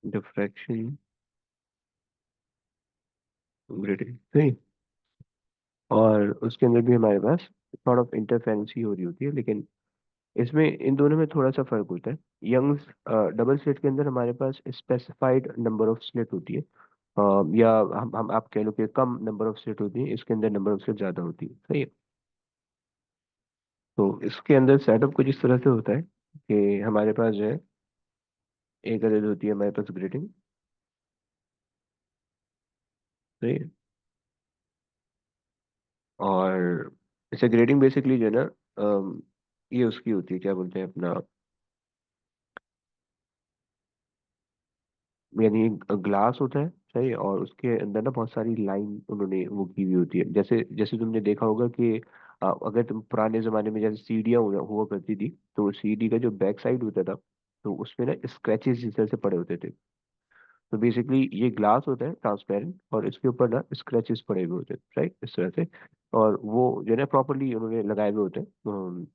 Diffraction, grating, सही। और उसके अंदर भी हमारे पास थोड़ा ऑफ इंटरफेरेंसी हो रही होती है, लेकिन इसमें इन दोनों में थोड़ा सा फर्क होता है। यंग्स डबल स्लिट के अंदर हमारे पास स्पेसिफाइड नंबर ऑफ स्लिट होती है, या हम आप कह लो कि कम नंबर ऑफ स्लिट होती है, इसके अंदर नंबर ऑफ स्लिट ज़्यादा होती है, सही है। तो इसके अंदर सेटअप कुछ इस तरह से होता है कि हमारे पास जो है एक अदद होती है हमारे पास ग्रेटिंग, सही है। और इसे ग्रेटिंग बेसिकली जो है ना, ये उसकी होती है, क्या बोलते हैं अपना, यानी ग्लास होता है, सही। और उसके अंदर ना बहुत सारी लाइन उन्होंने वो की हुई होती है, जैसे जैसे तुमने देखा होगा कि अगर तुम पुराने जमाने में जैसे सीढ़ियाँ हुआ करती थी, तो सीढ़ी का जो बैक साइड होता था, तो उसमें ना स्क्रैचेस इस तरह से पड़े होते थे। तो बेसिकली ये ग्लास होता है ट्रांसपेरेंट, और इसके ऊपर ना स्क्रैचेस पड़े हुए होते हैं, राइट, इस तरह से। और वो जो है ना प्रॉपरली उन्होंने लगाए हुए होते हैं,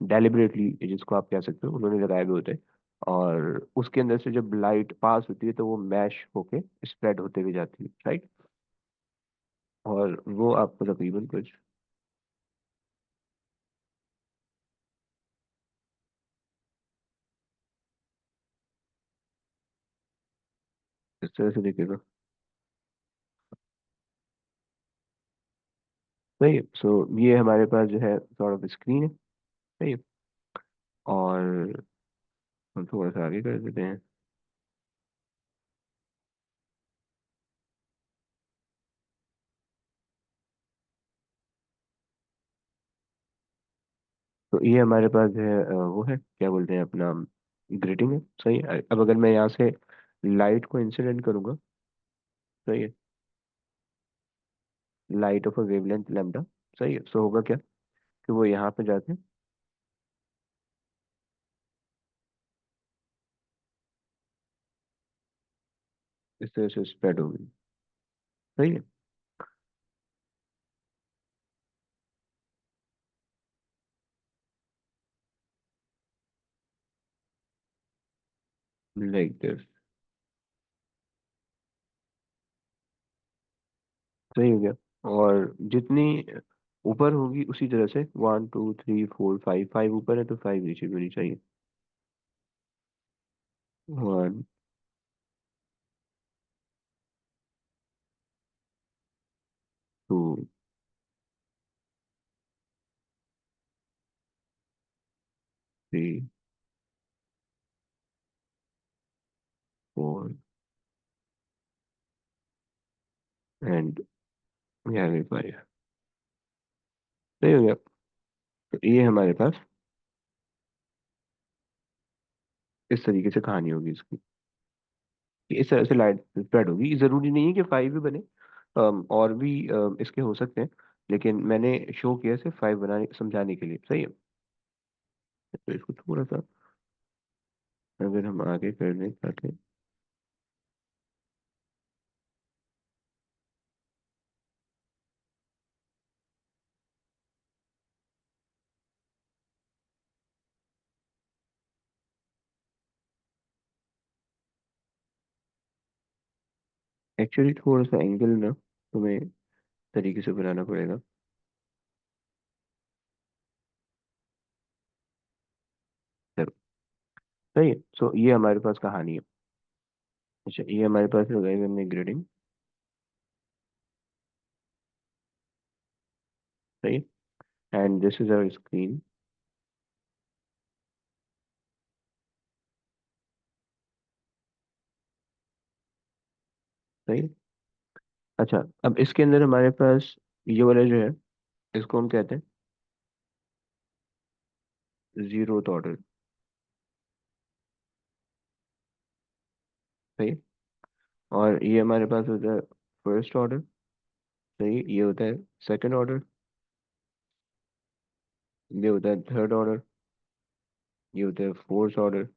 डेलिबरेटली जिसको आप कह सकते हो, उन्होंने लगाए हुए होते हैं। और उसके अंदर से जब लाइट पास होती है तो वो मैश होके स्प्रेड होते हुए जाती है, राइट। और वो आपको तकरीबन कुछ इस तरह से दिखेगा, सही है। सो ये हमारे पास जो है सॉर्ट ऑफ स्क्रीन है, सही है। और हम थोड़ा सा आगे कर देते हैं। तो ये हमारे पास जो है वो है, क्या बोलते हैं अपना, ग्रेटिंग है, सही है। अब अगर मैं यहाँ से लाइट को इंसिडेंट करूंगा, सही है, light of a wavelength lambda, सही है। सो होगा क्या कि वो यहाँ पे जाके इस तरह से स्प्रेड होगी, सही है। लाइक दिस, सही हो गया। और जितनी ऊपर होगी उसी तरह से 1 2 3 4 5, 5 ऊपर है तो 5 नीचे भी होनी चाहिए। 1 2 3 4 एंड यहाँ भी 5, सही हो गया। तो ये हमारे पास इस तरीके से कहानी होगी इसकी, कि इस तरह से लाइट स्प्रेड होगी। जरूरी नहीं है कि 5 ही बने, और भी इसके हो सकते हैं, लेकिन मैंने शो किया सिर्फ 5 बनाने समझाने के लिए, सही है। तो इसको थोड़ा सा अगर हम आगे करने चाहते हैं, एक्चुअली थोड़ा सा एंगल ना तुम्हें तरीके से बनाना पड़ेगा। चलो, सही है। सो ये हमारे पास कहानी है। अच्छा, ये हमारे पास लगाई हुई हमने ग्रेडिंग, सही है। And this is our screen, सही है। अच्छा, अब इसके अंदर हमारे पास ये वाला जो है, इसको हम कहते हैं जीरो ऑर्डर, सही है। और ये हमारे पास होता है फर्स्ट ऑर्डर, सही। ये होता है सेकंड ऑर्डर, ये होता है थर्ड ऑर्डर, ये होता है फोर्थ ऑर्डर,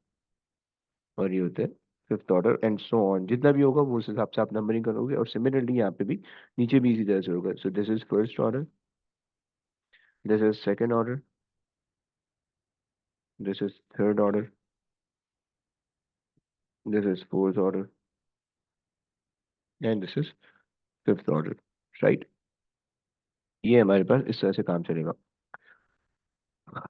और ये होता है fifth order, and so on. जितना भी होगा वो उस हिसाब से आप नंबरिंग करोगे। और सिमिलरली यहाँ पे भी नीचे भी इसी तरह से होगा। So this is first order, this is second order, this is third order, this is fourth order and this is fifth order, right. ये हमारे पास इस तरह से काम चलेगा।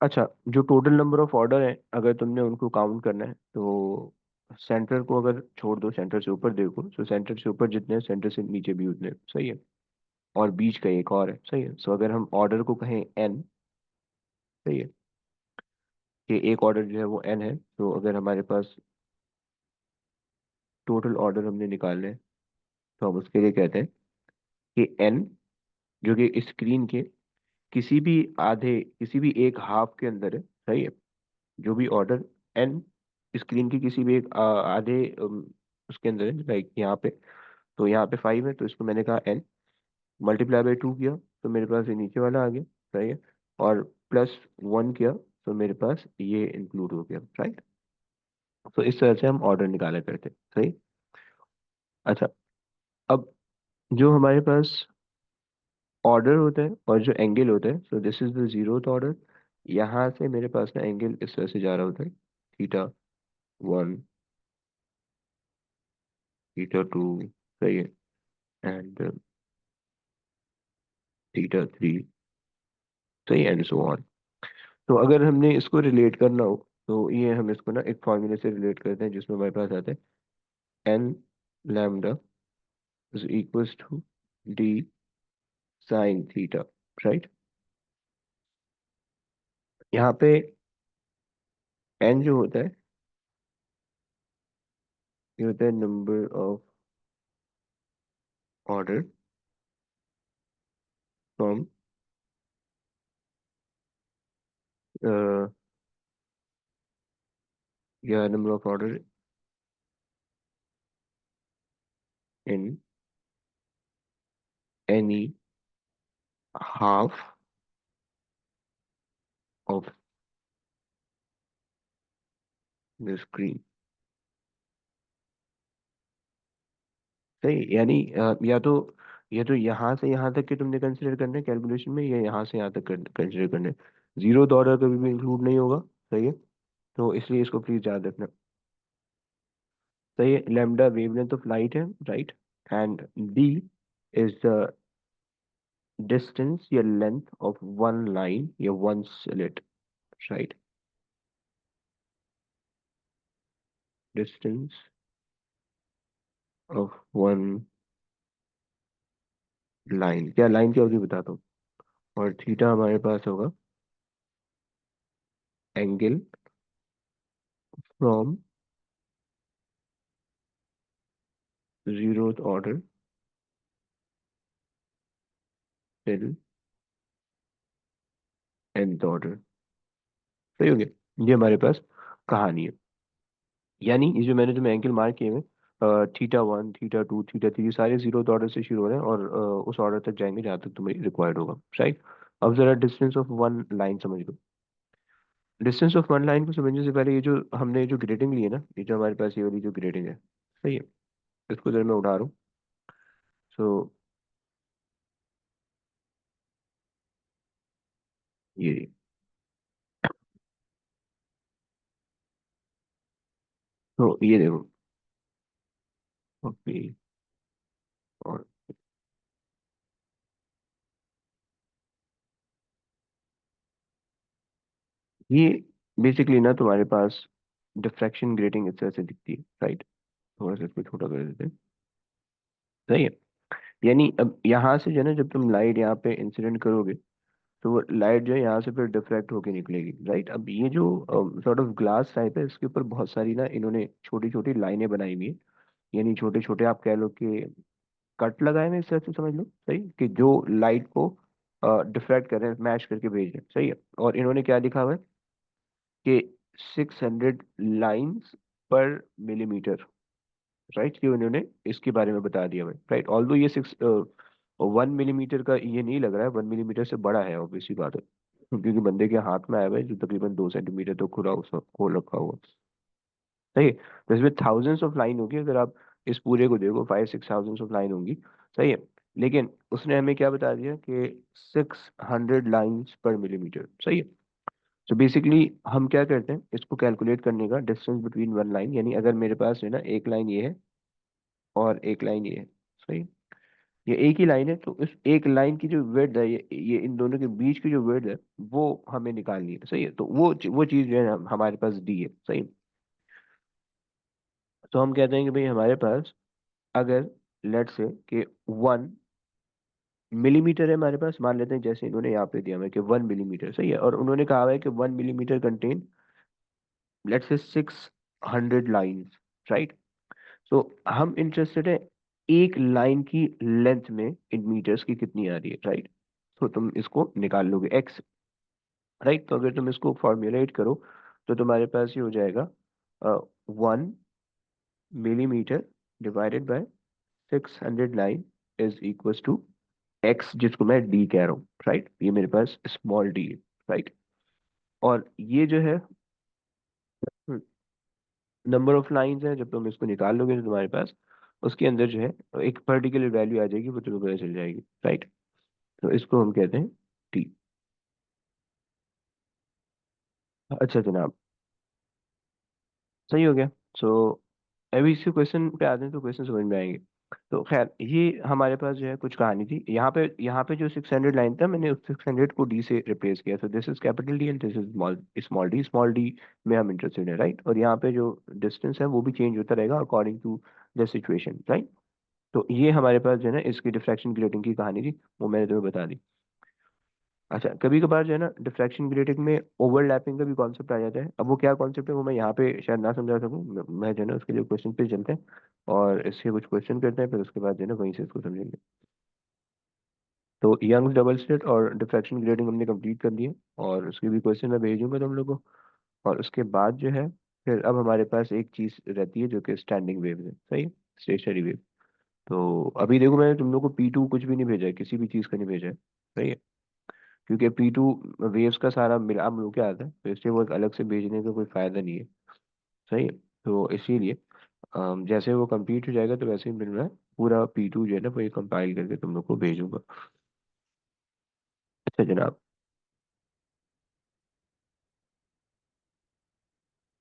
अच्छा, जो टोटल नंबर ऑफ ऑर्डर है, अगर तुमने उनको काउंट करना है तो सेंटर को अगर छोड़ दो, सेंटर से ऊपर देखो, तो सेंटर से ऊपर जितने हैं सेंटर से नीचे भी उतने हैं, सही है। और बीच का एक और है, सही है। सो अगर हम ऑर्डर को कहें एन, सही है, कि एक ऑर्डर जो है वो एन है, तो अगर हमारे पास टोटल ऑर्डर हमने निकालने हैं तो हम उसके लिए कहते हैं कि एन, जो कि स्क्रीन के किसी भी आधे, किसी भी एक हाफ के अंदर है, सही है। जो भी ऑर्डर एन स्क्रीन के किसी भी एक आधे उसके अंदर है, लाइक यहाँ पे, तो यहाँ पे 5 है तो इसको मैंने कहा एन, मल्टीप्लाई बाई 2 किया तो मेरे पास ये नीचे वाला आ गया, सही है। और +1 किया तो मेरे पास ये इंक्लूड हो गया, राइट। तो इस तरह से हम ऑर्डर निकाला करते हैं, सही। अच्छा, अब जो हमारे पास ऑर्डर होता है और जो एंगल होता है, so this is the zeroth order. यहाँ से मेरे पास ना एंगल इस तरह से जा रहा होता है, थीटा 1, थीटा 2, सही है, एंड थीटा 3, सही, एंड सो ऑन। तो अगर हमने इसको रिलेट करना हो तो ये हम इसको ना एक फॉर्मूले से रिलेट करते हैं जिसमें हमारे पास आता है n lambda is equals to D sine theta, right. यहाँ पे एन जो होता है, ये होता है नंबर ऑफ ऑर्डर फ्रॉम, या number of order in any half of the screen, सही। यानी या तो यहाँ से यहाँ तक के तुमने कंसिडर करना है कैलकुलेशन में, या यहाँ से यहाँ तक कंसिडर करना है। जीरो तो ऑर्डर कभी भी इंक्लूड नहीं होगा, सही है। तो इसलिए इसको प्लीज याद रखना, सही है। लैम्डा वेवलेंथ ऑफ लाइट है, right, and D is the distance या लेंथ ऑफ वन लाइन या one slit, right. Distance of one line, क्या लाइन क्या होगी बताता हूँ। और थीटा हमारे पास होगा angle from zeroth order till nth order, सही हो गया। ये हमारे पास कहानी है। यानी ये जो मैंने तुम्हें एंगल मार्क किए हुए, थीटा 1, थीटा 2, थीटा 3, सारे जीरो ऑर्डर से शुरू हो रहे हैं और उस ऑर्डर तक जाएंगे जहाँ तक तुम्हें रिक्वायर्ड होगा, राइट। अब जरा डिस्टेंस ऑफ वन लाइन समझ लो। डिस्टेंस ऑफ वन लाइन को समझने से पहले ये जो हमने जो ग्रेडिंग ली है ना, ये जो हमारे पास ये वाली जो ग्रेडिंग है, सही है, इसको जरा मैं उठा रहा हूँ। सो ये, तो ये देखो, ओके, और ये बेसिकली ना तुम्हारे पास डिफ्रैक्शन ग्रेटिंग इस तरह से दिखती है, राइट। थोड़ा सा इसको छोटा कर देते हैं, सही है। यानी अब यहाँ से जो है ना, जब तुम लाइट यहाँ पे इंसिडेंट करोगे तो वो लाइट जो है यहाँ से फिर डिफ्रैक्ट होके निकलेगी, राइट। अब ये जो सॉर्ट ऑफ ग्लास टाइप है, इसके ऊपर बहुत सारी ना इन्होंने छोटी छोटी लाइनें बनाई हुई है। यानी छोटे छोटे आप कह लो कि कट लगाए हुए, इस तरह से समझ लो, सही, कि जो लाइट को डिफ्रैक्ट कर रहे हैं, मैच करके भेज रहे हैं, सही है। और इन्होंने क्या लिखा हुआ है कि 600 लाइन्स पर मिलीमीटर, राइट। ये उन्होंने इसके बारे में बता दिया है, राइट। ऑल्दो ये 1 मिलीमीटर का ये नहीं लग रहा है, 1 मिलीमीटर से बड़ा है, ऑब्वियसली बात है, क्योंकि बंदे के हाथ में आया हुआ है जो तकरीबन 2 सेंटीमीटर तो खुला उसका खोल रखा हुआ, सही है। तो इसमें थाउजेंड्स ऑफ लाइन होगी, अगर आप इस पूरे को देखो 5-6 थाउजेंड्स ऑफ लाइन होंगी, सही है। लेकिन उसने हमें क्या बता दिया कि 600 लाइन्स पर मिलीमीटर, सही है। तो बेसिकली हम क्या करते हैं, इसको कैलकुलेट करने का डिस्टेंस बिटवीन वन लाइन, यानी अगर मेरे पास है ना एक लाइन ये है और एक लाइन ये है, सही, ये एक ही लाइन है, तो इस एक लाइन की जो विड्थ है, ये इन दोनों के बीच की जो विड्थ है वो हमें निकालनी है, सही है। तो वो चीज़ जो है ना हमारे पास डी है, सही। तो हम कहते हैं कि भाई हमारे पास अगर लेट से कि 1 मिलीमीटर है हमारे पास, मान लेते हैं, जैसे इन्होंने यहाँ पे दिया हमें कि 1 मिलीमीटर, सही है, और उन्होंने कहा है कि 1 मिलीमीटर कंटेन लेट से 600 लाइन्स, राइट। तो हम इंटरेस्टेड है एक लाइन की लेंथ में इन मीटर्स की कितनी आ रही है, राइट। तो तुम इसको निकाल लोगे एक्स, राइट। तो अगर तुम इसको फॉर्म्युलेट करो तो तुम्हारे पास ये हो जाएगा 1 millimetre divided by 600 line is equal to x, जिसको मैं डी कह रहा हूँ, राइट। ये मेरे पास स्मॉल डी है, राइट। और ये जो है नंबर ऑफ लाइंस है, जब तुम इसको निकाल लोगे तो तुम्हारे पास उसके अंदर जो है एक पर्टिकुलर वैल्यू आ जाएगी, वो तुम्हें पता चल जाएगी, राइट। तो इसको हम कहते हैं टी। अच्छा जनाब, सही हो गया। सो अभी इसी क्वेश्चन पे आते हैं तो क्वेश्चन समझ में आएंगे। तो खैर ये हमारे पास जो है कुछ कहानी थी, यहाँ पे जो 600 लाइन था, मैंने उस 600 को डी से रिप्लेस किया, तो this is capital D and this is small small D. Small D में हम इंटरेस्टेड है, राइट। और यहाँ पे जो डिस्टेंस है वो भी चेंज होता रहेगा according to the situation, right. तो ये हमारे पास जो है ना इसकी डिफ्रैक्शन ग्रेटिंग की कहानी थी, वो मैंने तुम्हें बता दी। अच्छा, कभी कभार जो है ना डिफ्रैक्शन ग्रेटिंग में ओवरलैपिंग का भी कॉन्सेप्ट आ जाता है। अब वो क्या कॉन्सेप्ट है वो मैं यहाँ पे शायद ना समझा सकूँ, मैं जो है ना उसके लिए क्वेश्चन पे चलते हैं और इसके कुछ क्वेश्चन करते हैं, फिर उसके बाद जो है ना वहीं से इसको समझेंगे। तो यंग्स डबल स्लिट और डिफ्रैक्शन ग्रेटिंग हमने कंप्लीट कर दिए, और उसके भी क्वेश्चन मैं भेजूंगा तुम लोगों को। और उसके बाद जो है फिर अब हमारे पास एक चीज़ रहती है जो कि स्टैंडिंग वेव है, सही, स्टेशनरी वेव। तो अभी देखो मैंने तुम लोग को P2 कुछ भी नहीं भेजा है, किसी भी चीज़ का नहीं भेजा है, सही है, क्योंकि P2 वेव्स का सारा मिला मिल के आता है, तो इसलिए वो एक अलग से भेजने का कोई फायदा नहीं है, सही है। तो इसीलिए जैसे वो कंप्लीट हो जाएगा तो वैसे ही मिल रहा है, पूरा P2 जो है ना वो कंपाइल करके तुम लोग को भेजूंगा। अच्छा जनाब,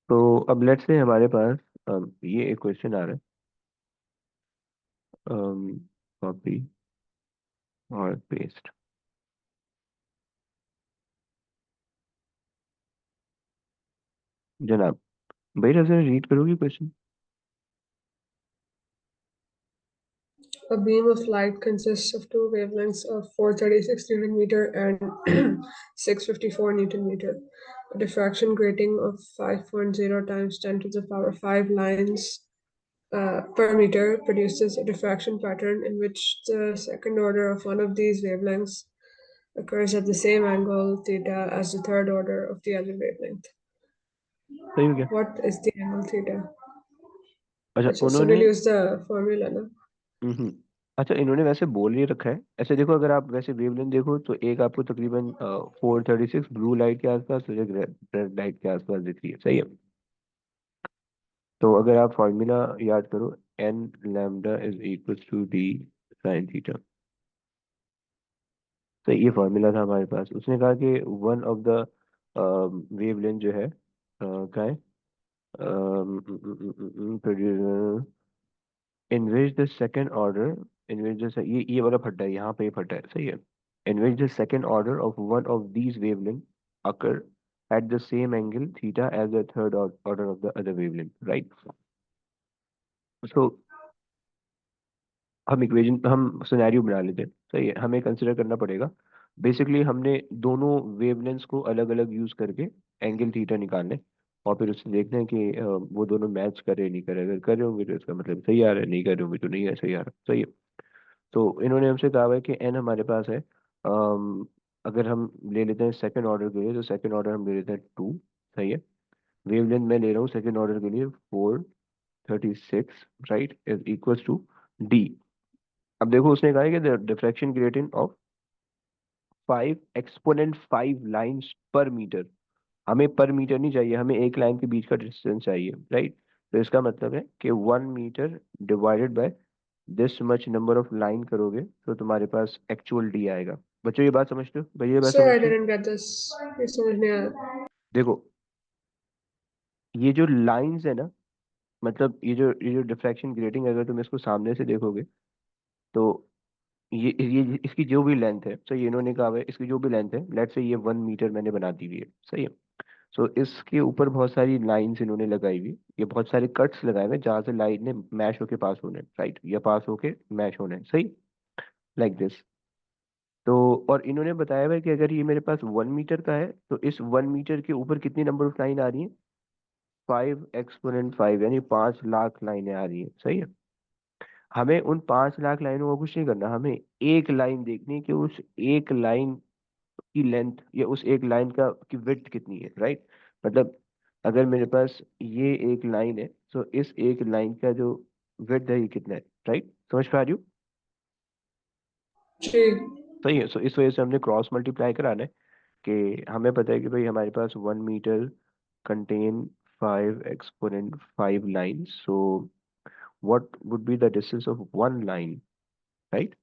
तो अब लेट्स से हमारे पास ये एक क्वेश्चन आ रहा है, कॉपी और पेस्ट। जनाब, भाई जरा रीड करोगी question? A beam of light consists of two wavelengths of 436 Newton meter and 654 Newton meter. A diffraction grating of 5.0 times 10 to the power 5 lines per meter produces a diffraction pattern in which the second order of one of these wavelengths occurs at the same angle theta as the third order of the other wavelength. सही हो गया। What is the angle theta? अच्छा अच्छा, so we'll उन्होंने, use the formula now. हम्म, अच्छा इन्होंने वैसे बोल ही रखा है ऐसे। देखो अगर आप वैसे वेवलेंथ देखो तो एक आपको तकरीबन 436 ब्लू लाइट के आसपास और एक रेड लाइट के आसपास दिख रही है, सही है। तो अगर आप फॉर्मूला याद करो, n lambda is equal to D sine theta, तो ये फॉर्मूला था हमारे पास। उसने कहा कि वन ऑफ द वेवलेंथ जो है क्या है, in which the second order, in which the ये वाला फटा है, यहाँ पे ये फटा है, सही है। In which the second order of one of these wavelength occur at the same angle theta as the third order of the other wavelength, right? So हम इक्वेशन, हम सिनेरियो बना लेते हैं, सही है। हमें कंसिडर करना पड़ेगा, बेसिकली हमने दोनों वेवलेंथ्स को अलग अलग यूज करके एंगल थीटा निकालने, और फिर उससे देखना है कि वो दोनों मैच कर रहे नहीं कर रहे। अगर कर रहे होंगे तो इसका मतलब सही आ रहा है, नहीं कर रहे होंगे तो नहीं है, सही आ रहा, सही है। तो इन्होंने हमसे कहा हुआ है कि एन हमारे पास है, अगर हम ले लेते हैं सेकंड ऑर्डर के लिए, तो सेकंड ऑर्डर हम ले लेते हैं 2, सही है। वेवलेंथ मैं ले रहा हूँ सेकंड ऑर्डर के लिए 436, right, is equal to d. अब देखो उसने कहा है कि diffraction grating of 5 exponent 5 lines per metre. हमें पर मीटर नहीं चाहिए, हमें एक लाइन के बीच का डिस्टेंस चाहिए, राइट। तो इसका मतलब है कि 1 metre divided by this much number of line करोगे तो तुम्हारे पास एक्चुअल डी आएगा, बच्चों ये बात समझते हो, भैया ये बात सर आई समझते हो? डिडंट गेट दिस, ये समझ नहीं आया। देखो, ये जो लाइंस है ना, मतलब ये जो डिफ्रैक्शन ग्रेटिंग, अगर तुम इसको सामने से देखोगे तो ये इसकी जो भी लेंथ है, सही है, इन्होंने कहा है इसकी जो भी लेंथ है, लेट्स से ये 1 मीटर मैंने बना दी हुई है, सही है। सो इसके ऊपर बहुत सारी लाइंस इन्होंने लगाई हुई, ये बहुत सारे कट्स लगाए हुए हैं जहाँ से लाइन ने मैश होके पास होना है, राइट, या पास होके मैश होना है, सही, लाइक दिस। तो और इन्होंने बताया हुआ है कि अगर ये मेरे पास 1 मीटर का है तो इस 1 मीटर के ऊपर कितनी नंबर ऑफ लाइन आ रही है, 5 एक्सपोनेंट 5, यानी 5 लाख लाइनें आ रही है, सही है। हमें उन 5 लाख लाइनों को कुछ नहीं करना, हमें एक लाइन देखनी है कि उस एक लाइन की लेंथ या उस एक लाइन का की विड्थ कितनी है, राइट। मतलब अगर मेरे पास ये एक लाइन है तो इस एक लाइन का जो विड्थ है ये कितना है, राइट, समझ पा रही हो? जी सही है। सो इस वजह से हमने क्रॉस मल्टीप्लाई कराना है कि हमें पता है कि भाई हमारे पास 1 metre contain 5 exponent 5 line, so what would be the distance of one line, right.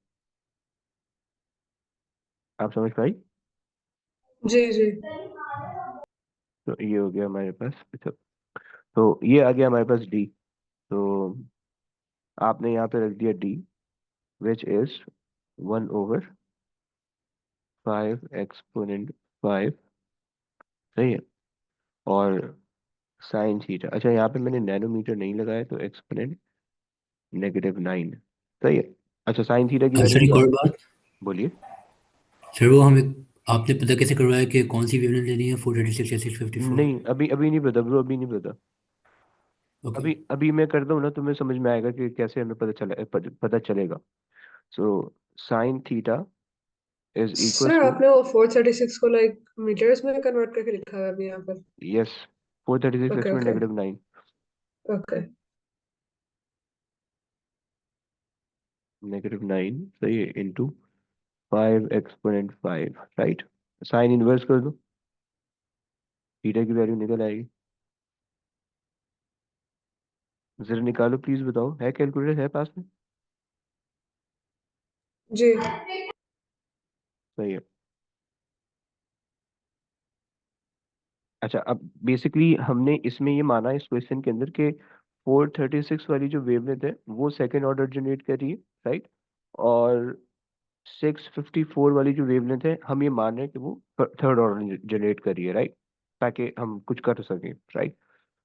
आप समझ पाई? जी जी। तो ये हो गया हमारे पास, अच्छा, तो ये आ गया हमारे पास डी। तो आपने यहाँ पे रख दिया डी, विच इज 1/5 एक्सपोनेंट 5, सही है। और साइन थीटा, अच्छा यहाँ पे मैंने नैनोमीटर नहीं लगाया तो एक्सपोनेंट -9, सही है। अच्छा साइन थीटा की वैल्यू सर एक निकाल, और बात। बोलिए। सर वो हमें आपने पता कैसे करवाया कि कौन सी वेवलेंथ लेनी है 436 या 654? नहीं, अभी अभी नहीं पता ब्रो, अभी नहीं पता। ओके। अभी अभी मैं कर दूँ ना, तुम्हें समझ में आएगा कि कैसे हमें पता चलेगा। So sine theta is equal sir to, आपने वो 436 को लाइक मीटर्स में कन्वर्ट करके लिखा है अभी यहाँ पर? Yes, 436 okay exponent okay -9, okay. -9, सही है, into 5 exponent 5, right. Sine inverse कर दो, थीटा की वैल्यू निकल आएगी। जरा निकालो प्लीज, बताओ, है कैलकुलेटर है पास में? जी सही है। अच्छा, अब बेसिकली हमने इसमें ये माना इस क्वेश्चन के अंदर कि 436 वाली जो वेवलेंथ है वो सेकेंड ऑर्डर जनरेट कर रही है, राइट। और 654 वाली जो वेवलेंथ है हम ये मान रहे हैं कि वो थर्ड ऑर्डर जनरेट कर रही है, राइट, ताकि हम कुछ कर सकें, राइट।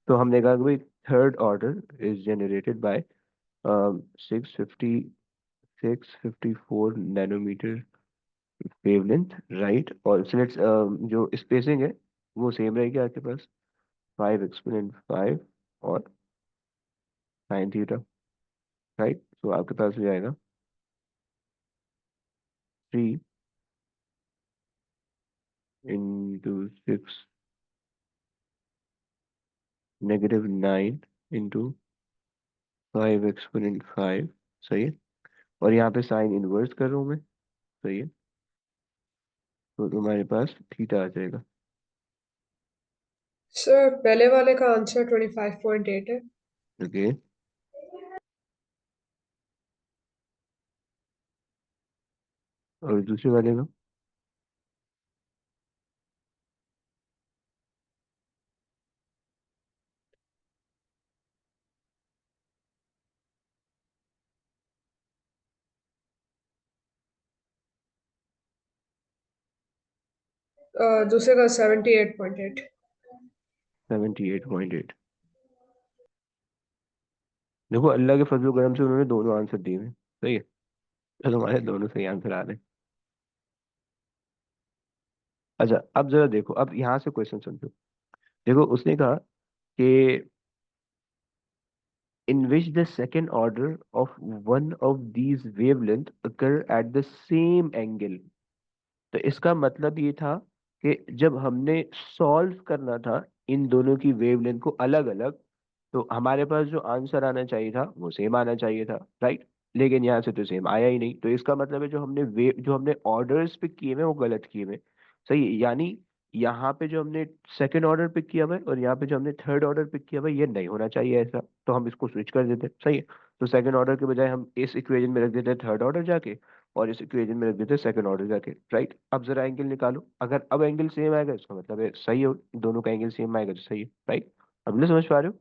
तो हमने कहा कि भाई third order is generated by 654 wavelength, right. और सिलेक्ट जो स्पेसिंग है वो सेम रहेगी आपके पास, 5 एक्सपोनेंट 5 और साइन थीटा, राइट। तो आपके पास हो जाएगा 3 × 6 -9 5 एक्सपोनेंट 5, सही है। और यहाँ पे साइन इनवर्स कर रहा हूँ मैं, सही है। तो तुम्हारे पास थीटा आ जाएगा। सर पहले वाले का आंसर 25.8 है। ओके, और दूसरे वाले का? दूसरे का 78.8। 78.8। देखो अल्लाह के फजल करम से उन्होंने दोनों आंसर दिए हैं, सही है। तो तुम्हारे दोनों सही आंसर आ रहे हैं। अच्छा अब जरा देखो, अब यहाँ से क्वेश्चन समझो। देखो उसने कहा कि in which the second order of one of these wavelength occur at the same angle। तो इसका मतलब ये था कि जब हमने सॉल्व करना था इन दोनों की वेवलेंथ को अलग अलग, तो हमारे पास जो आंसर आना चाहिए था वो सेम आना चाहिए था, राइट। लेकिन यहाँ से तो सेम आया ही नहीं, तो इसका मतलब है जो हमने ऑर्डर्स पिक किए हुए हैं वो गलत किए हुए हैं, सही है। यानी यहाँ पे जो हमने सेकंड ऑर्डर पिक किया हुआ है और यहाँ पे जो हमने थर्ड ऑर्डर पिक किया हुआ है ये नहीं होना चाहिए ऐसा, तो हम इसको स्विच कर देते हैं, सही है। तो सेकंड ऑर्डर के बजाय हम इस इक्वेशन में रख देते हैं थर्ड ऑर्डर जाके, और इस इक्वेशन में रख देते हैं सेकंड ऑर्डर जाके, राइट। अब जरा एंगल निकालो, अगर अब एंगल सेम आएगा इसका मतलब है सही हो, दोनों का एंगल सेम आएगा तो सही है, राइट। अब ले समझ पा रहे हो?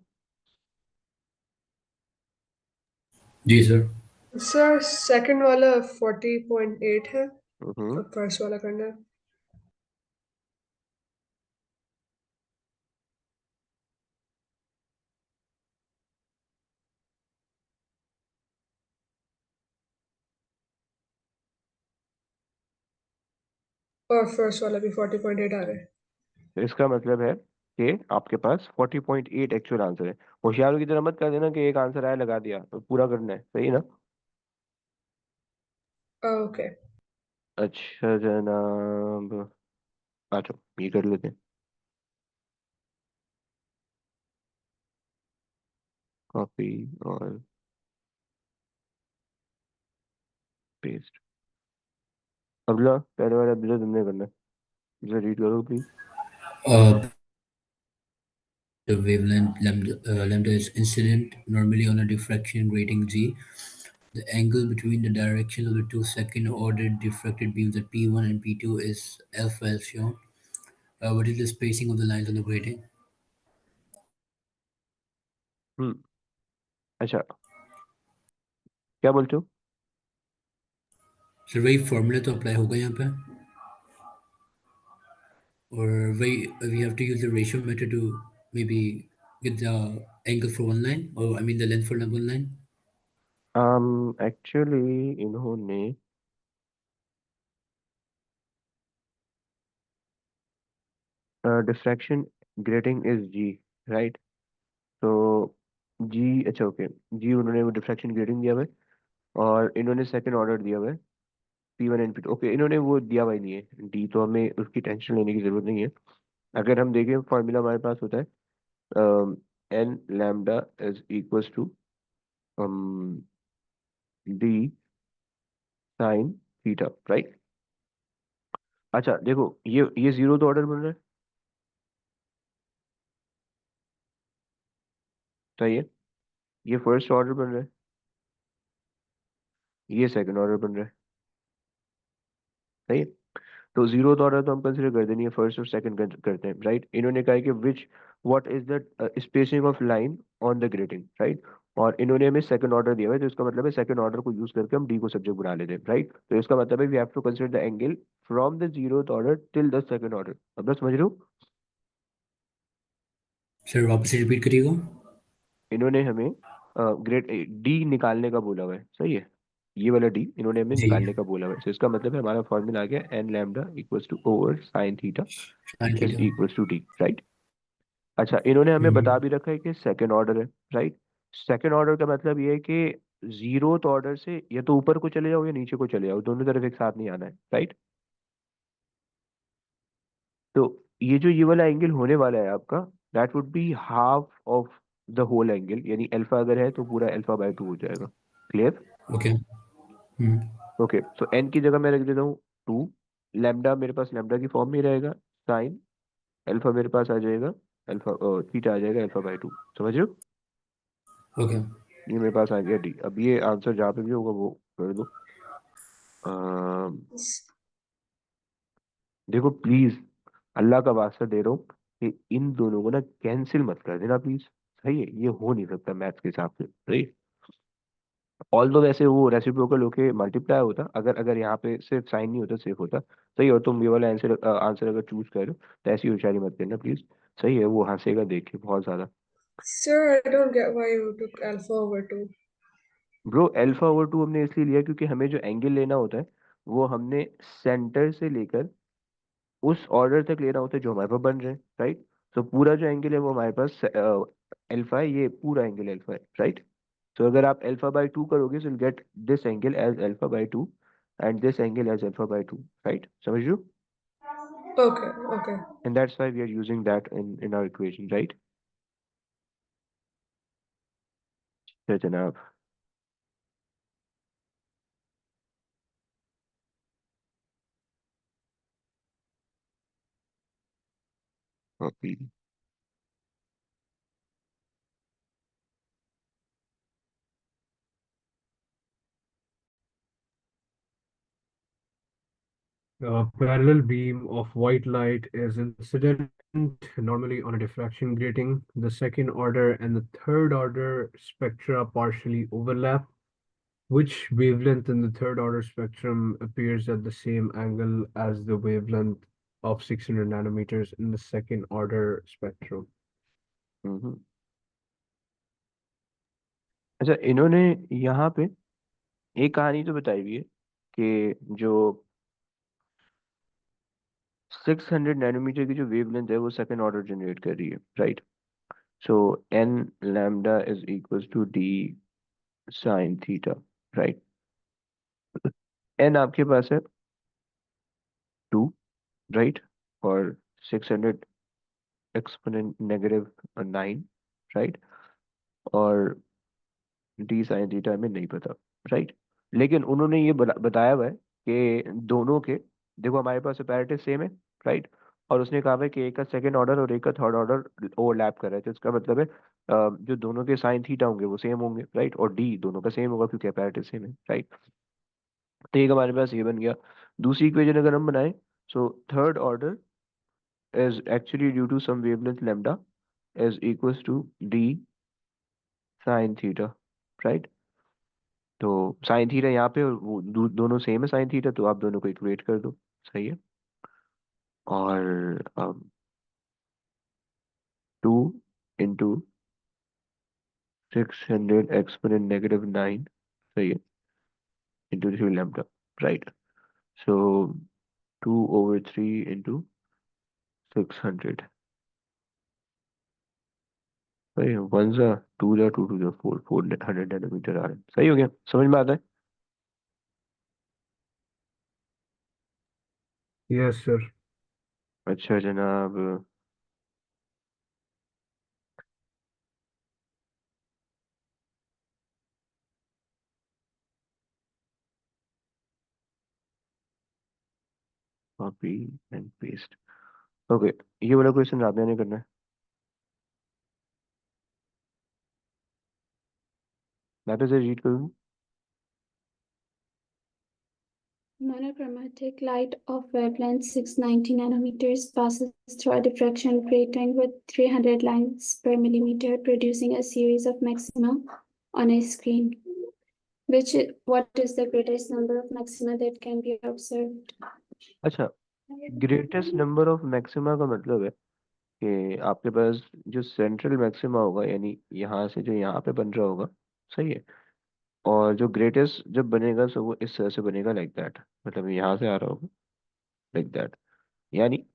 जी सर। सर सेकंड वाला 40.8 है हम्म। और फर्स्ट वाला करना है। और फर्स्ट वाला भी 40.8 आ रहा है। तो इसका मतलब है कि आपके पास 40.8 एक्चुअल आंसर है। होशियारों की तरह मत कर देना कि एक आंसर आया लगा दिया, तो पूरा करना है, सही है ना? ओके। अच्छा जनाब, आ जाओ ये कर लेते हैं। कॉपी और पेस्ट। अगला पहले वाला अभी तुमने करना है, जरा रीड करो please. The wavelength lambda is incident normally on a diffraction grating G. The angle between the direction of the two second order diffracted beams at P1 and P2 is alpha as shown. What is the spacing of the lines on the grating? हम्म। अच्छा, क्या बोलते हो? Sir वही formula तो apply होगा यहाँ पे, और वही we have to use the ratio method to maybe get the angle for one line, or I mean the length for one line. Actually इन्होंने डिफ्रैक्शन ग्रेटिंग इज जी, राइट। तो जी, अच्छा ओके, जी उन्होंने वो डिफ्रैक्शन ग्रेटिंग दिया हुआ है, और इन्होंने सेकंड ऑर्डर दिया हुआ है P1 एंड P2। ओके, इन्होंने वो दिया हुआ ही नहीं है डी, तो हमें उसकी टेंशन लेने की जरूरत नहीं है। अगर हम देखें फॉर्मूला हमारे पास होता है n lambda is equals to D sine theta, right. अच्छा देखो, ये जीरो तो ऑर्डर बन रहा है, सही है। ये फर्स्ट ऑर्डर बन रहा है, ये सेकंड ऑर्डर बन रहा है, सही है। तो जीरो ऑर्डर तो हम कंसिडर कर देनी है, फर्स्ट और सेकंड करते हैं, राइट। इन्होंने कहा है कि विच what is the spacing of line on the grating, right. और इन्होंने हमें सेकंड ऑर्डर दिया हुआ है, तो इसका मतलब है सेकंड ऑर्डर को यूज करके हम डी को सब्जेक्ट बना लेते हैं, राइट। तो इसका मतलब है we have to consider the angle from the zero order till the second order. अब बस समझ रहे हो? सर वापस से रिपीट करिएगा। इन्होंने हमें ग्रेड डी निकालने का बोला हुआ है, सही है। ये वाला डी इन्होंने हमें जी। निकालने का बोला हुआ है, तो इसका मतलब है हमारा फॉर्मूला आ गया n lambda equals to over sine theta sine is theta. Equals to d, right. अच्छा, इन्होंने हमें बता हम्म। भी रखा है कि सेकंड ऑर्डर है, राइट। सेकंड ऑर्डर का मतलब ये है कि जीरो ऑर्डर से या तो ऊपर को चले जाओ या नीचे को चले जाओ, दोनों तरफ एक साथ नहीं आना है, राइट। तो ये वाला एंगल होने वाला है आपका, that would be half of the whole angle, यानी अल्फा अगर है तो पूरा अल्फा बाय टू हो जाएगा। क्लियर? ओके। हम्म। ओके, तो एन की जगह मैं रख देता हूँ टू, लैम्डा मेरे पास लैम्डा की फॉर्म में रहेगा, साइन अल्फा मेरे पास आ जाएगा, अल्फा थीटा आ जाएगा अल्फा बाय टू, समझ रहे हो? ओके। ये मेरे पास आ गया डी। अब ये आंसर जहाँ पे भी होगा वो कर दो। देखो प्लीज, अल्लाह का वास्ता दे रहा हूँ कि इन दोनों को ना कैंसिल मत कर देना प्लीज, सही है। ये हो नहीं सकता मैथ्स के हिसाब से, सही। ऑल दो वैसे वो रेसिप्रोकल होके मल्टीप्लाई होता, अगर अगर यहाँ पे सिर्फ साइन नहीं होता सिर्फ होता, सही। और तुम ये वाला आंसर आंसर अगर चूज करो तो ऐसी होशियारी मत करना प्लीज, सही है। वो हंसेगा देख के बहुत ज्यादा। Sir, I don't get why you took alpha over 2. Bro alpha over two हमने इसलिए लिया क्योंकि हमें जो एंगल लेना होता है वो हमने सेंटर से लेकर उस ऑर्डर तक लेना होता है जो हमारे पास बन रहे हैं, राइट। तो पूरा जो एंगल है वो हमारे पास अल्फा है, ये पूरा एंगल अल्फा है, राइट। तो अगर आप अल्फा बाय टू करोगे तो get this angle as alpha by two and this angle as alpha by two, right, समझ रहे हो? Okay, okay. And that's why we are using that in our equation, right. तो जनाब, copy A parallel beam of white light is incident normally on a diffraction grating. The second order and the third order spectra partially overlap, which wavelength in the third order spectrum appears at the same angle as the wavelength of 600 nanometers in the second order spectrum. हम्म। अच्छा, इन्होंने यहाँ पे एक कहानी तो बताई हुई है कि जो 600 नैनोमीटर की जो वेवलेंथ है वो सेकंड ऑर्डर जनरेट कर रही है, right? So N lambda is equals to D sine theta, right? N आपके पास है 2, राइट? और 600 एक्सपोनेंट नेगेटिव 9, राइट? और डी साइन थीटा हमें नहीं पता, राइट? लेकिन उन्होंने ये बताया हुआ है कि दोनों के, देखो हमारे पास अपैरेटस सेम है, राइट? और उसने कहा है कि एक का सेकंड ऑर्डर और एक का थर्ड ऑर्डर ओवरलैप कर रहा है, तो इसका मतलब है जो दोनों के साइन थीटा होंगे वो सेम होंगे, राइट? और डी दोनों का सेम होगा क्योंकि अपैरेटस सेम है, राइट? तो एक हमारे पास ये बन गया। दूसरी इक्वेशन अगर हम बनाए, so third order is actually due to some wavelength lambda is equals to d sin theta, right? तो साइन थीटा यहाँ पे और वो दोनों सेम है साइन थीटा, तो आप दोनों को इक्वेट कर दो, सही है? और 2 इंटू 600 एक्सपोनेंट नेगेटिव 9, सही है, इंटू 3 लैम्डा, राइट? सो 2/3 इंटू 600, सही है। 1 जा 2 जा 2 जा 4, 400 नैनोमीटर आ रहे हैं, सही हो गया, समझ में आता है? Yes, sir. अच्छा जनाब, कॉपी एंड पेस्ट। ओके, ये वाला क्वेश्चन आपने नहीं करना है, मैं तो रीड करूँ। Monochromatic light of wavelength 690 nanometers passes through a diffraction grating with 300 lines per millimeter, producing a series of maxima on a screen. What is the greatest number of maxima that can be observed? अच्छा, greatest number of maxima का मतलब है कि आपके पास जो central maxima होगा, यानी यहाँ से जो यहाँ पे बन रहा होगा, सही है? और जो ग्रेटेस्ट जब बनेगा सो वो इस तरह से बनेगा, लाइक दैट, मतलब यहाँ से आ रहा होगा, लाइक दैट, यानी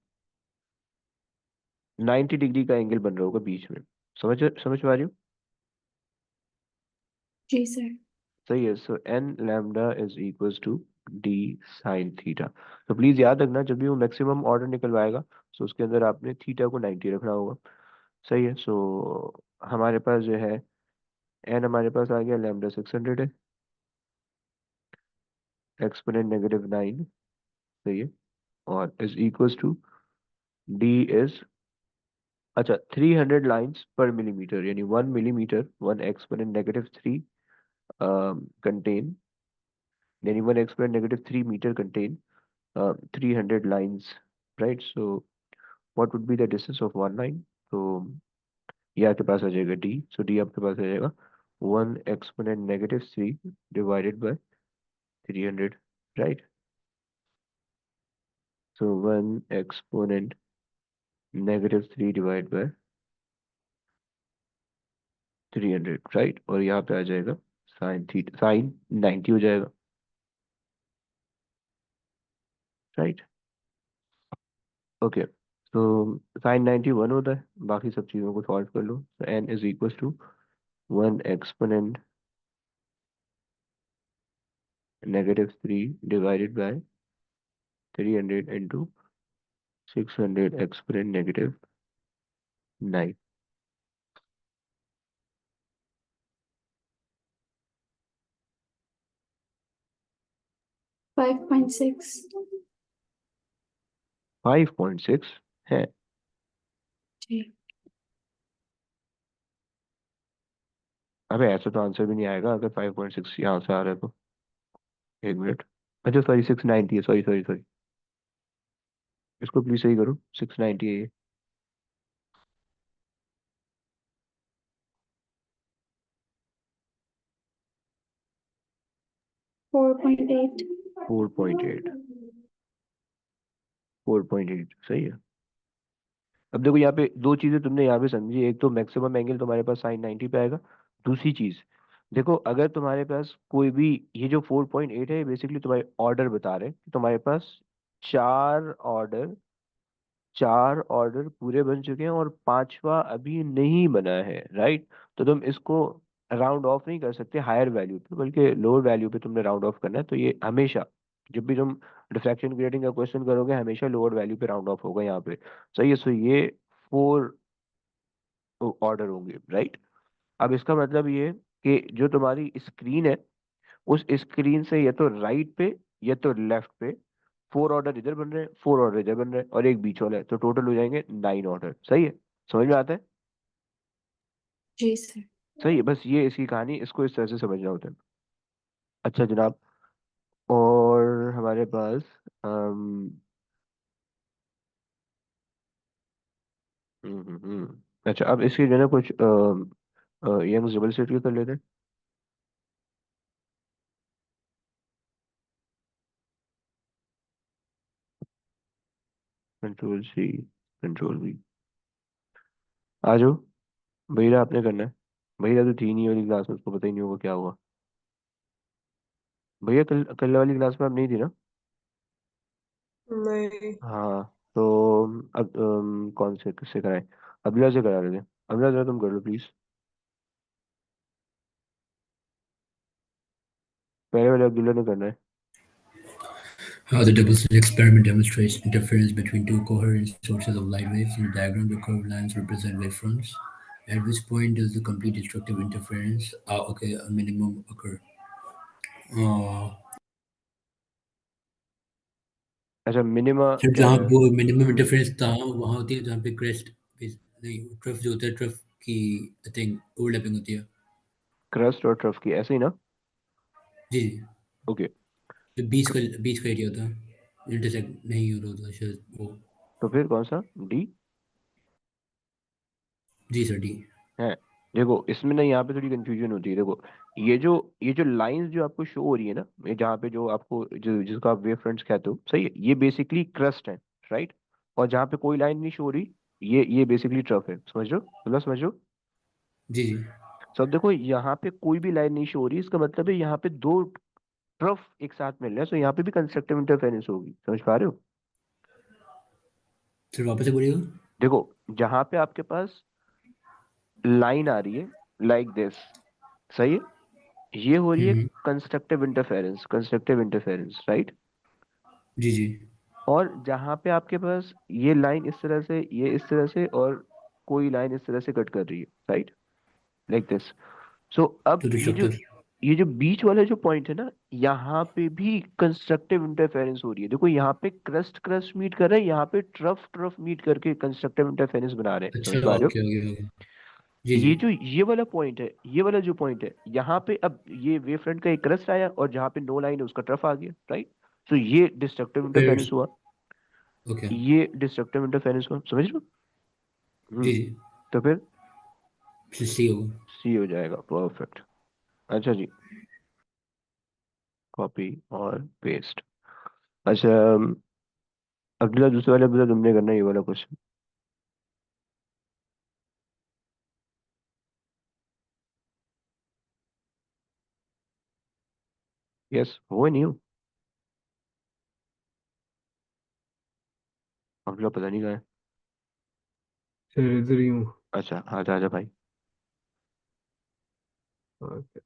90 डिग्री का एंगल बन रहा होगा बीच में। समझ समझ पा रही हो? जी सर। सही है। So N lambda is equals to D sine theta. तो प्लीज याद रखना, जब भी वो मैक्सिमम ऑर्डर निकलवाएगा तो उसके अंदर आपने थीटा को 90 रखना होगा, सही है? सो हमारे पास जो है एन, हमारे पास आ गया लैम्डा 600 है, एक्सपोनेंट नेगेटिव 9, सही है? और is equals to d is, अच्छा, 300 लाइन्स पर मिलीमीटर, यानी 1 मिलीमीटर 1 एक्सपोनेंट नेगेटिव 3 कंटेन, यानी 1 exponent negative 3 metre contain 300 lines, right? So what would be the distance of one line? तो ये आपके पास आ जाएगा d, so d आपके पास आ जाएगा 1 exponent negative 3 divided by 300, right? So 1 exponent negative 3 divide by 300, right? और यहाँ पे आ जाएगा साइन थीटा, साइन 90 हो जाएगा, right? ओके, तो साइन 91 होता है, बाकी सब चीज़ों को सॉल्व कर लो। n is equal to 1 exponent negative 3 divided by 300 into 600 exponent negative 9। 5.6. 5.6 है? जी। अबे ऐसा तो आंसर भी नहीं आएगा अगर 5.6 यहाँ से आ रहा है तो। एक मिनट, अच्छा सॉरी 690 है, सॉरी सॉरी सॉरी, इसको प्लीज सही करो, 690 है ये। 4.8. 4.8, 4.8 सही है। अब देखो यहाँ पे दो चीजें तुमने यहाँ पे समझी, एक तो मैक्सिमम एंगल तुम्हारे पास साइन 90 पे आएगा। दूसरी चीज, देखो अगर तुम्हारे पास कोई भी, ये जो 4.8 है बेसिकली तुम्हारे ऑर्डर बता रहे हैं कि तुम्हारे पास चार ऑर्डर चार ऑर्डर पूरे बन चुके हैं और पांचवा अभी नहीं बना है, राइट। तो तुम इसको राउंड ऑफ नहीं कर सकते हायर वैल्यू पे, बल्कि लोअर वैल्यू पे तुमने राउंड ऑफ करना है। तो ये हमेशा, जब भी तुम डिफ्रैक्शन ग्रेडिंग का क्वेश्चन करोगे, हमेशा लोअर वैल्यू पे राउंड ऑफ होगा यहाँ पे। सही है। सो ये 4 ऑर्डर होंगे, राइट। अब इसका मतलब ये कि जो तुम्हारी स्क्रीन है, उस स्क्रीन से या तो राइट पे या तो लेफ्ट पे 4 ऑर्डर इधर बन रहे हैं, 4 ऑर्डर इधर बन रहे हैं और एक बीच वाला है, तो टोटल हो जाएंगे 9 ऑर्डर। सही है, समझ में आता है। जी सर। सही है, बस ये इसकी कहानी, इसको इस तरह से समझना होता है। अच्छा जनाब, और हमारे पास अम, अच्छा अब इसकी जो है ना कुछ यंग डबल सेट के कर लेते हैं। कंट्रोल सी, कंट्रोल वी, आ जाओ। भैया आपने करना है। भैया तो थी नहीं वाली क्लास में, उसको पता ही नहीं होगा क्या हुआ। भैया कल कल वाली क्लास में आप नहीं थी ना। नहीं। हाँ, तो अब कौन से किससे कराएं। अगला से करा लेते हैं। अगला जरा तुम कर लो प्लीज। पहले वाले अब्दुल्ला ने करना है। The double-slit experiment demonstrates interference between two coherent sources of light waves. In the diagram, the curved lines represent wavefronts. At which point does the complete destructive interference, a minimum occur? Uh, अच्छा minima फिर क्या जहाँ है। वो minimum interference था वहाँ होती है जहाँ पे क्रेस्ट, नहीं ट्रफ जो होता है, ट्रफ की आई थिंक ओवरलैपिंग होती है। क्रस्ट और ट्रफ की ऐसे ही ना। जी। ओके। जो बीच का एरिया होता है, इंटरसेक्ट नहीं हो रहा होता शायद वो। तो फिर कौन सा डी जी सर, डी। है। देखो इसमें ना यहाँ पे थोड़ी कंफ्यूजन होती है। देखो ये जो लाइंस जो आपको शो हो रही है ना, ये जहाँ पे जो आपको जिसको आप वेव फ्रंट्स कहते हो, सही है, ये बेसिकली क्रस्ट है, राइट। और जहाँ पे कोई लाइन नहीं शो हो रही, ये बेसिकली ट्रफ है। समझ रहे हो, मतलब समझ रहे हो। जी जी। सब देखो यहाँ पे कोई भी लाइन नहीं शो हो रही, इसका मतलब है यहाँ पे दो ट्रफ एक साथ मिल रहे हैं, तो यहाँ पे भी कंस्ट्रक्टिव इंटरफेरेंस होगी। समझ पा रहे हो। सर वापस से बोलिएगा। देखो जहाँ पे आपके पास लाइन आ रही है लाइक दिस, सही है, ये हो रही है हम्म। Constructive interference, constructive interference, right. जी जी। और जहाँ पे आपके पास ये लाइन इस तरह से, ये इस तरह से, और कोई लाइन इस तरह से कट कर रही है, राइट, लाइक दिस। सो अब तो डिस्ट्रक्टिव। ये जो बीच वाला जो पॉइंट है ना, यहाँ पे भी कंस्ट्रक्टिव इंटरफेरेंस हो रही है। देखो यहाँ पे क्रस्ट क्रस्ट मीट कर रहा है, यहाँ पे ट्रफ ट्रफ मीट करके कंस्ट्रक्टिव इंटरफेरेंस बना रहे हैं। अच्छा, समझ पा रहे हो। Okay okay okay. जी जी। ये जो ये वाला पॉइंट है, ये वाला जो पॉइंट है, यहाँ पे अब ये वेव फ्रंट का एक क्रस्ट आया और जहाँ पे नो लाइन है उसका ट्रफ आ गया, राइट। तो ये डिस्ट्रक्टिव फिर इंटरफेरेंस हुआ। ओके। ये डिस्ट्रक्टिव इंटरफेरेंस हुआ, समझ लो। जी हम्म। जी। तो फिर फिर सी होगा। सी हो जाएगा, परफेक्ट। अच्छा जी, कॉपी और पेस्ट। अच्छा अगला दूसरे वाले अब्दुल्ला तुमने करना है ये वाला क्वेश्चन। यस वो नहीं हो। अब्दुल्ला पता नहीं कहाँ है। सर इधर ही हूँ। अच्छा आजा आजा भाई। Okay.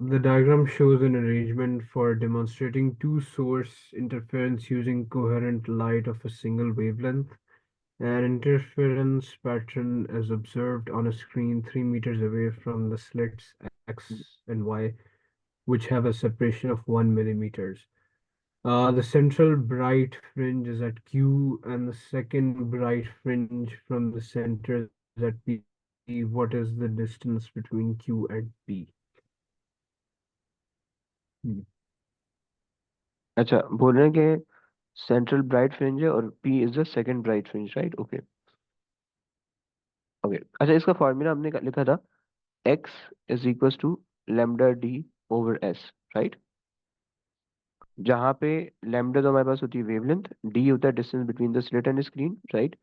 The diagram shows an arrangement for demonstrating two source interference using coherent light of a single wavelength. An interference pattern is observed on a screen 3 meters away from the slits X and Y, which have a separation of 1 millimeters. The central bright fringe is at Q, and the second bright fringe from the center is at P. What is the distance between Q and P? अच्छा बोल रहे हैं कि central bright fringe है और P is the second bright fringe, right? Okay okay. अच्छा, इसका फॉर्मूला हमने लिखा था x is equal to lambda d over s, right? जहाँ पे लेमडा तो हमारे पास होती है वेवलेंथ, डी होता है distance between the slit and screen, right?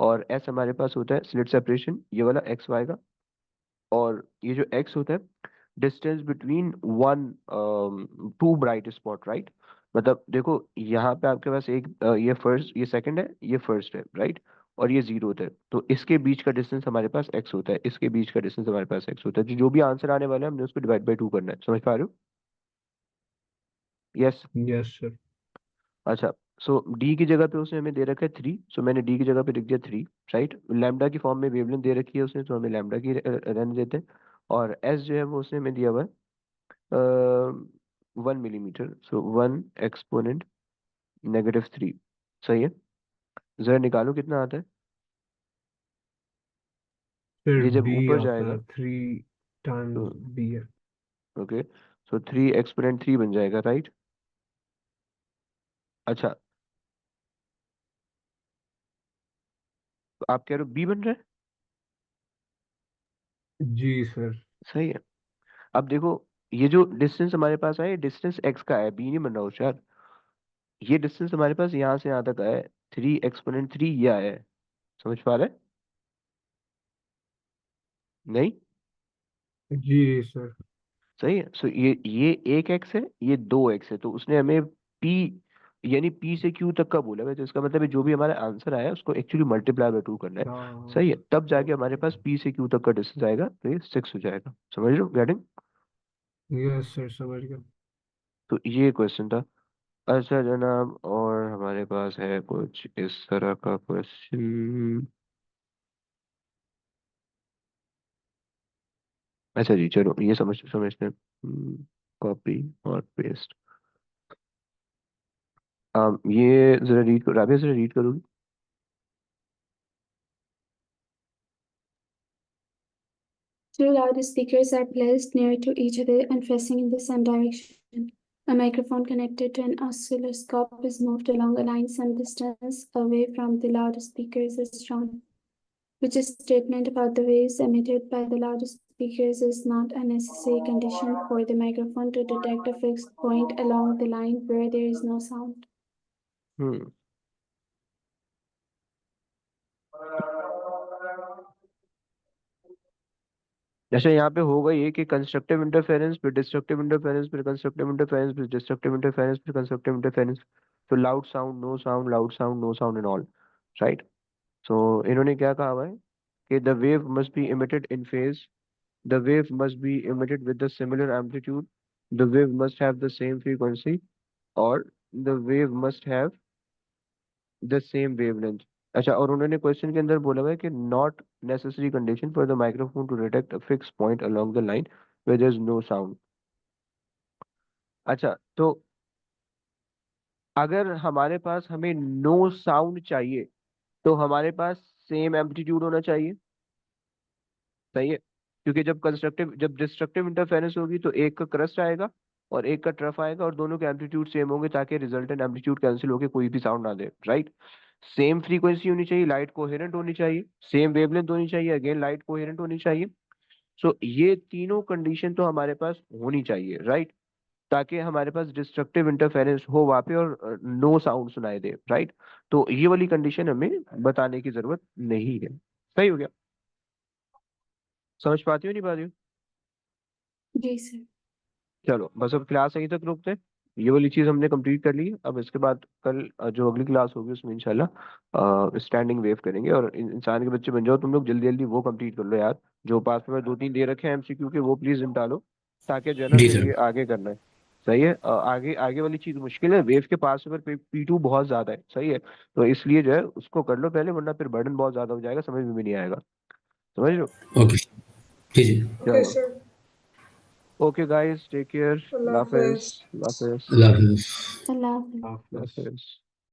और एस हमारे पास होता है स्लिट सेपरेशन, ये वाला एक्स वाई का। और ये जो एक्स होता है distance between one two bright spot, right? मतलब देखो यहाँ पे आपके पास एक ये फर्स्ट, ये सेकंड है, ये फर्स्ट है, राइट? और ये जीरो होता है, तो इसके बीच का डिस्टेंस हमारे पास एक्स होता है, इसके बीच का डिस्टेंस हमारे पास एक्स होता है। जो भी आंसर आने वाला है हमने उसको डिवाइड बाई टू करना है, समझ पा रहे हो? यस। Yes sir. अच्छा, सो डी की जगह पे उसने हमें दे रखा है थ्री, सो मैंने डी की जगह पे लिख दिया थ्री, राइट? लैम्डा की फॉर्म में वेवलेंथ दे रखी है उसने, तो हमें लैम्डा की रहने देते हैं। और एस जो है वो उसने हमें दिया हुआ है 1 मिलीमीटर, सो 1 एक्सपोनेंट -3। सही है, जरा निकालो कितना आता है। फिर ये जब बी ऊपर आता जाएगा है 3 तो टाइम्स बी है। ओके, सो 3 एक्सपोनेंट 3 बन जाएगा, राइट? अच्छा, तो आप कह रहे हो बी बन रहा है? जी सर। सही है। अब देखो, ये जो डिस्टेंस हमारे पास है, डिस्टेंस एक्स का है, बी नहीं बन रहा होशियार। ये डिस्टेंस हमारे पास यहाँ से यहाँ तक है 3 एक्सपोनेंट 3, ये आया है, समझ पा रहे हैं? नहीं? जी सर। सही है। सो ये एक एक्स है, ये दो एक्स है, तो उसने हमें पी यानी पी से क्यू तक का बोला है, तो इसका मतलब है जो भी हमारा आंसर आया उसको एक्चुअली मल्टीप्लाई बाय टू करना है। हाँ। सही है, तब जाके हमारे पास पी से क्यू तक का डिस्टेंस आएगा, तो ये 6 हो जाएगा। समझ रहे हो? गेटिंग? यस सर, समझ गया। तो ये क्वेश्चन था। अच्छा जनाब, और हमारे पास है कुछ इस तरह का क्वेश्चन। अच्छा जी, चलो ये समझते हैं। कॉपी और पेस्ट। ये जरा रीड करो, राबिया जरा रीड करोगी? Two loudspeakers are placed near to each other and facing in the same direction. A microphone connected to an oscilloscope is moved along a line some distance away from the loudspeakers as shown. Which statement about the waves emitted by the loudspeakers is not a necessary condition for the microphone to detect a fixed point along the line where there is no sound? हम्म जैसे यहाँ पे होगा ये कि constructive interference फिर destructive interference फिर constructive interference फिर destructive interference फिर कंस्ट्रक्टिव इंटरफेरेंस, तो loud sound, no sound, loud sound, no sound and all, right? So इन्होंने क्या कहा हुआ है कि the wave must be emitted in phase, the wave must be emitted with the similar amplitude, the wave must have the same frequency, और the wave must have the same wavelength. अच्छा, और उन्होंने क्वेश्चन के अंदर बोला हुआ है कि not necessary condition for the microphone to detect a fix point along the line where there is no sound. अच्छा, तो अगर हमारे पास हमें नो साउंड चाहिए तो हमारे पास सेम एम्पलीट्यूड होना चाहिए, सही है? क्योंकि जब डिस्ट्रक्टिव इंटरफेरेंस होगी तो एक का क्रस्ट आएगा और एक का ट्रफ आएगा और दोनों के एम्पलीट्यूड सेम होंगे ताकि रिजल्टेंट एम्पलीट्यूड कैंसिल होकर कोई भी साउंड ना दे, राइट? सेम फ्रीक्वेंसी होनी चाहिए, लाइट कोहेरेंट होनी चाहिए, सेम वेवलेंथ होनी चाहिए, अगेन लाइट कोहेरेंट होनी चाहिए। सो ये तीनों कंडीशन तो हमारे पास होनी चाहिए, राइट? ताकि हमारे पास डिस्ट्रक्टिव इंटरफेरेंस हो वहां पे और नो साउंड सुनाई दे, राइट? तो ये वाली कंडीशन हमें बताने की जरूरत नहीं है। सही हो गया? समझ पाती हो नहीं पाती हो? जी सर। चलो बस अब क्लास यहीं तक रोकते हैं। ये वाली चीज हमने कंप्लीट कर ली है। अब इसके बाद कल जो अगली क्लास होगी उसमें इंशाल्लाह स्टैंडिंग वेव करेंगे, और इंसान के बच्चे बन जाओ तुम लोग, जल्दी जल्दी वो कंप्लीट कर लो यार। जो पास में दो तीन दे रखे हैं एमसीक्यू के, वो प्लीज निपटा लो, ताकि जो है ना जी फिर सर। ये आगे करना है। सही है? आगे आगे वाली चीज मुश्किल है, वेव के पास में पर P2 बहुत ज्यादा है, सही है? तो इसलिए जो है उसको कर लो पहले, वरना फिर बर्डन बहुत ज्यादा हो जाएगा, समझ में भी नहीं आएगा। समझ लो? ओके। जी जी। Okay, चलो, sir. Okay guys, take care, Allah अल्लाह हाफिज़, Hafiz. अल्लाह हाफिज़, अल्लाह हाफिज़। Allah. अल्लाह हाफिज। हाफिज़।